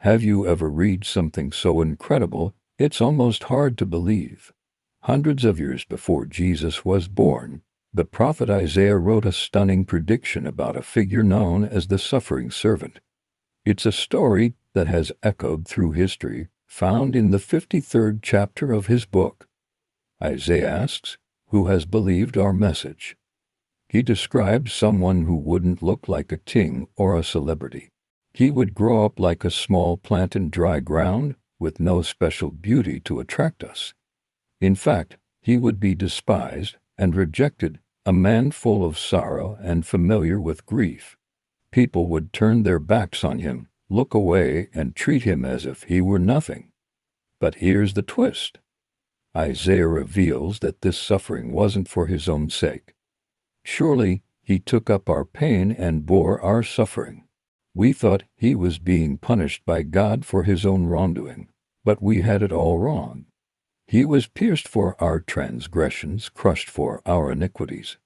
Have you ever read something so incredible, it's almost hard to believe? Hundreds of years before Jesus was born, the prophet Isaiah wrote a stunning prediction about a figure known as the suffering servant. It's a story that has echoed through history, found in the 53rd chapter of his book. Isaiah asks, "Who has believed our message?" He describes someone who wouldn't look like a king or a celebrity. He would grow up like a small plant in dry ground, with no special beauty to attract us. In fact, he would be despised and rejected, a man full of sorrow and familiar with grief. People would turn their backs on him, look away, and treat him as if he were nothing. But here's the twist. Isaiah reveals that this suffering wasn't for his own sake. Surely, he took up our pain and bore our suffering. We thought he was being punished by God for his own wrongdoing, but we had it all wrong. He was pierced for our transgressions, crushed for our iniquities.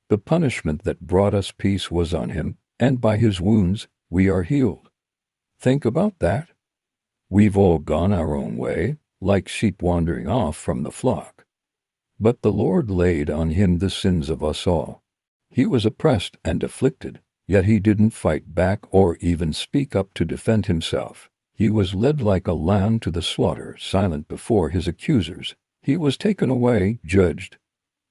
The punishment that brought us peace was on him, and by his wounds we are healed. Think about that. We've all gone our own way, like sheep wandering off from the flock. But the Lord laid on him the sins of us all. He was oppressed and afflicted, yet he didn't fight back or even speak up to defend himself. He was led like a lamb to the slaughter, silent before his accusers. He was taken away, judged,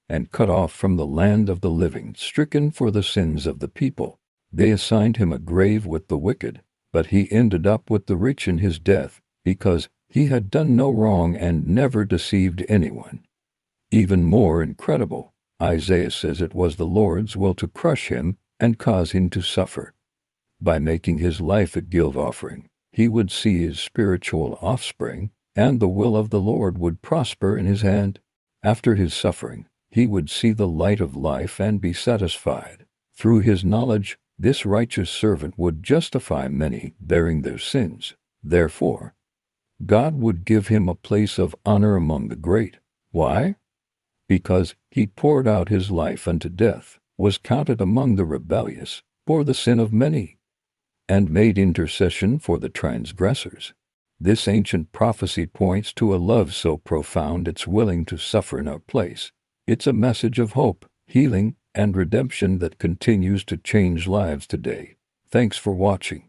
and cut off from the land of the living, stricken for the sins of the people. They assigned him a grave with the wicked, but he ended up with the rich in his death, because he had done no wrong and never deceived anyone. Even more incredible, Isaiah says it was the Lord's will to crush him and cause him to suffer. By making his life a guilt offering, he would see his spiritual offspring, and the will of the Lord would prosper in his hand. After his suffering, he would see the light of life and be satisfied. Through his knowledge, this righteous servant would justify many, bearing their sins. Therefore, God would give him a place of honor among the great. Why? Because he poured out his life unto death, was counted among the rebellious, bore the sin of many, and made intercession for the transgressors. This ancient prophecy points to a love so profound it's willing to suffer in our place. It's a message of hope, healing, and redemption that continues to change lives today. Thanks for watching.